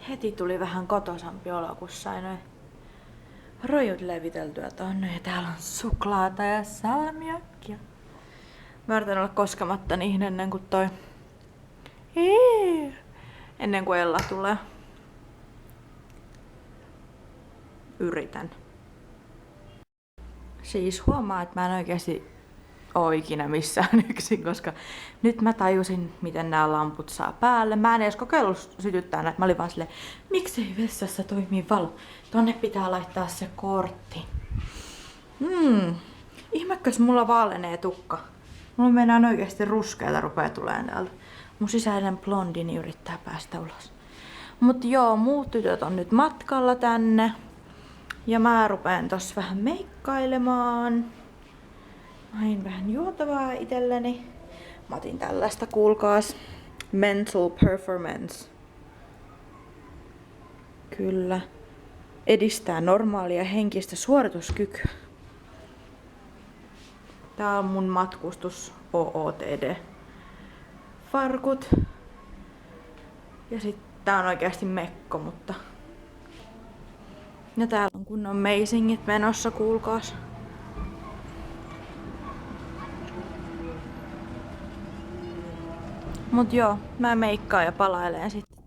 Heti tuli vähän kotosampi olo, kun sai noin rojut leviteltyä tonne. Ja täällä on suklaata ja salmiakkia. Mä yritän olla koskematta niihin ennen kuin ennen kuin Ella tulee. Yritän. Siis huomaa, että mä en oikeesti oo ikinä missään yksin, koska nyt mä tajusin, miten nämä lamput saa päälle. Mä en edes kokeillut sytyttää näitä. Mä olin vaan silleen, miksei vessassa toimii valo? Tonne pitää laittaa se kortti. Ihmekäs mulla vaalenee tukka. Mulla meinaa oikeesti ruskeita rupee tulemaan täältä. Mun sisäinen blondini yrittää päästä ulos. Mut joo, muut tytöt on nyt matkalla tänne. Ja mä rupeen tossa vähän meikkailemaan. Hain vähän juotavaa itselleni. Mä otin tällaista, kuulkaas. Mental Performance. Kyllä. Edistää normaalia henkistä suorituskykyä. Tää on mun matkustus OOTD. Farkut. Ja sit tää on oikeasti mekko, mutta... Ja täällä on kunnon meisingit menossa, kuulkaas. Mut joo, mä meikkaan ja palailen sitten.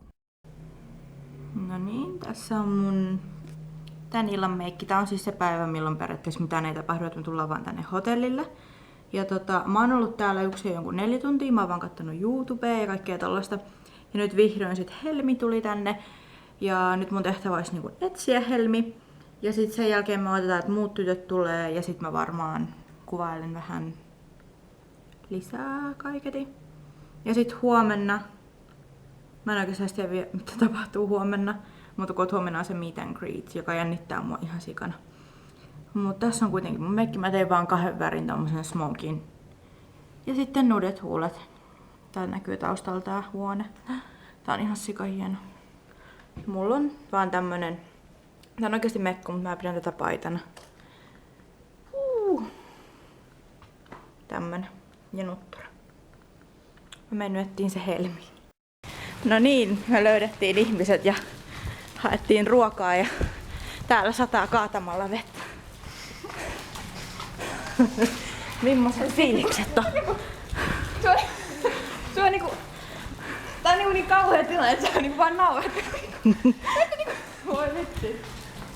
No niin, tässä on mun tän illan meikki. Tää on siis se päivä, milloin periaatteessa mitään ei tapahdu, että me tullaan vaan tänne hotellille. Ja mä oon ollut täällä jonkun 4 tuntia, mä oon vaan kattonut YouTubea ja kaikkea tollaista. Ja nyt vihdoin sit Helmi tuli tänne. Ja nyt mun tehtävä olisi niinku etsiä Helmi. Ja sit sen jälkeen me odotetaan, että muut tytöt tulee. Ja sit mä varmaan kuvailen vähän lisää kaiketi. Ja sit huomenna, mä en oikeastaan tiedä vielä, mitä tapahtuu huomenna, mutta kun huomenna on se meet and greet, joka jännittää mua ihan sikana. Mutta tässä on kuitenkin mun meikki, mä tein vaan 2 värin tommosen smokin. Ja sitten nudet huulet. Täällä näkyy taustalla tää huone. Tää on ihan sika hieno. Mulla on vaan tämmönen, tää on oikeesti mekko, mutta mä pidän tätä paitana. Tämmönen ja nuttura. Me mennyettiin se Helmi. No niin, me löydettiin ihmiset ja haettiin ruokaa ja täällä sataa kaatamalla vettä. Millaiset fiilikset on? Se on niinku... Tää on niin kauhea tilanne, että se on niinku vaan nauet. Voi vitsi.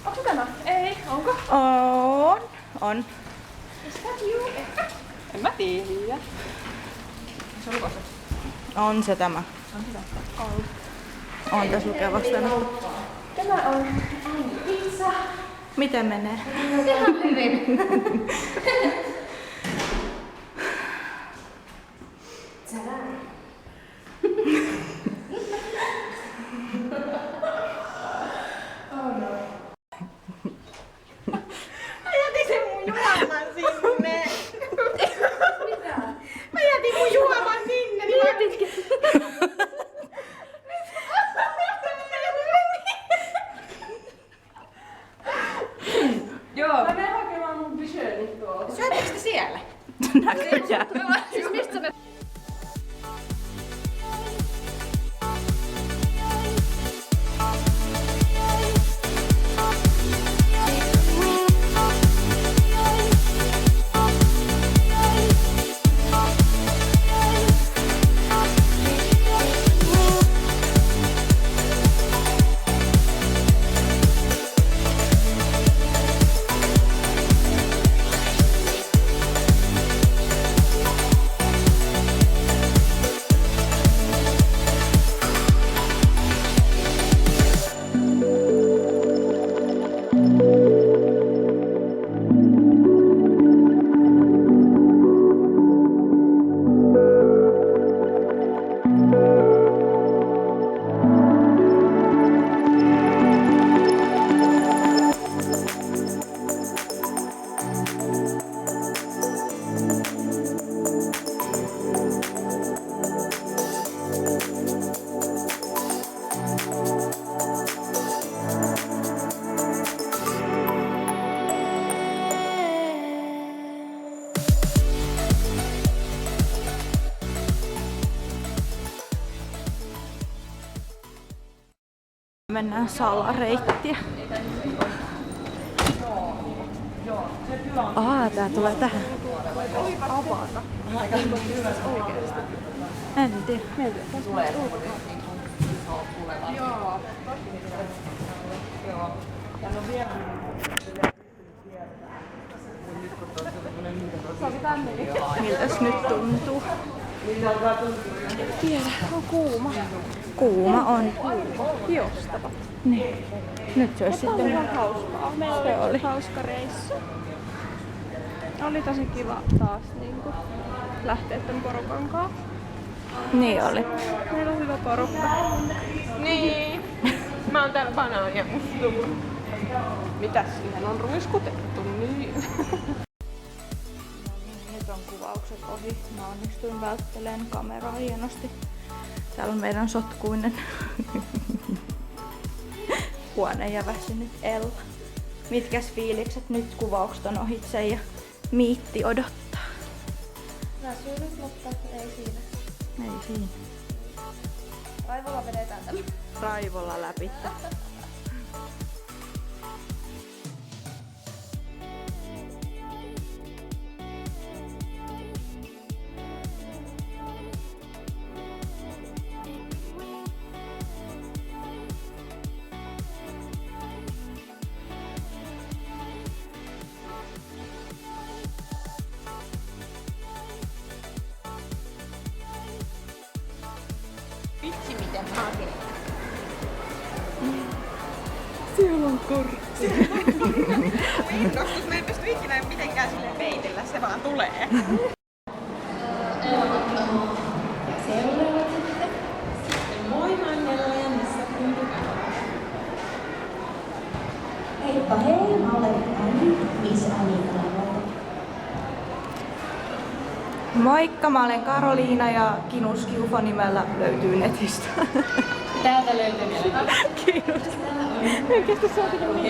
Onko tämä? Ei, onko? On. Is that you? En mä tiedä. Se on lukossa. On se tämä. On sitä. On tässä lukee vastaanotto. Tämä on pizza. Miten menee? Ihan hyvin. Mä jätin sen mun juoman sinne. Mitä? Mä jätin mun juoman sinne. Niin Joo. Mä menen hakemaan mun Bichonit tuolta. syötiinkö te siellä? Näköjään. Siis mistä me... Mennään salareittiä. Tää tulee tähän. Avata. Oikeesti. En tiedä. Tulee. Joo. Miltäs nyt tuntuu? Tiedä, on kuuma. Kuuma on. Hiostava. Niin. Nyt se olisi Tämä oli sitten... ihan hauskaa. Meillä oli hauska reissu. Oli tosi kiva taas niinku lähteä tän porukan kanssa. Niin oli. Meillä on hyvä porukka. Niin. Mä oon täällä banaania mustuu. Mitäs siihen on ruiskutettu? Niin. Nyt on kuvaukset ohi. Mä onnistuin välttelemään kameraa hienosti. Täällä on meidän sotkuinen huone ja väsynyt Ella. Mitkäs fiilikset nyt kuvaukset on ohitse ja Miitti odottaa? Väsynyt, mutta ei siinä. Ei siinä. Raivolla vedetään tällä. Raivolla läpi. Vitsi miten makea. Siellä on kortti. Innostus, mä en pysty ikinä mitenkään silleen peitellä, se vaan tulee. Moi, mä oon Nella ja missä kunti? Heippa hei, mä olen Anni, Miss Anita. Moikka, mä olen Karoliina ja Kinuskiufo nimellä löytyy netistä. Täältä löytyy vielä. Kiinus. Oikeesti se on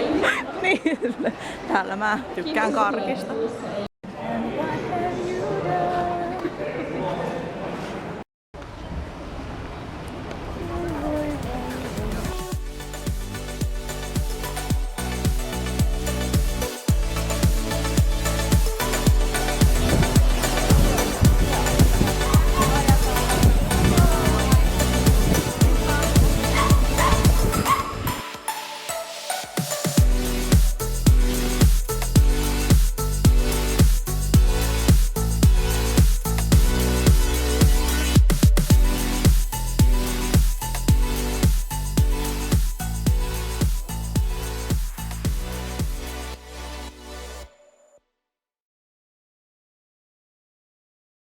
niin. Täällä mä tykkään karkista.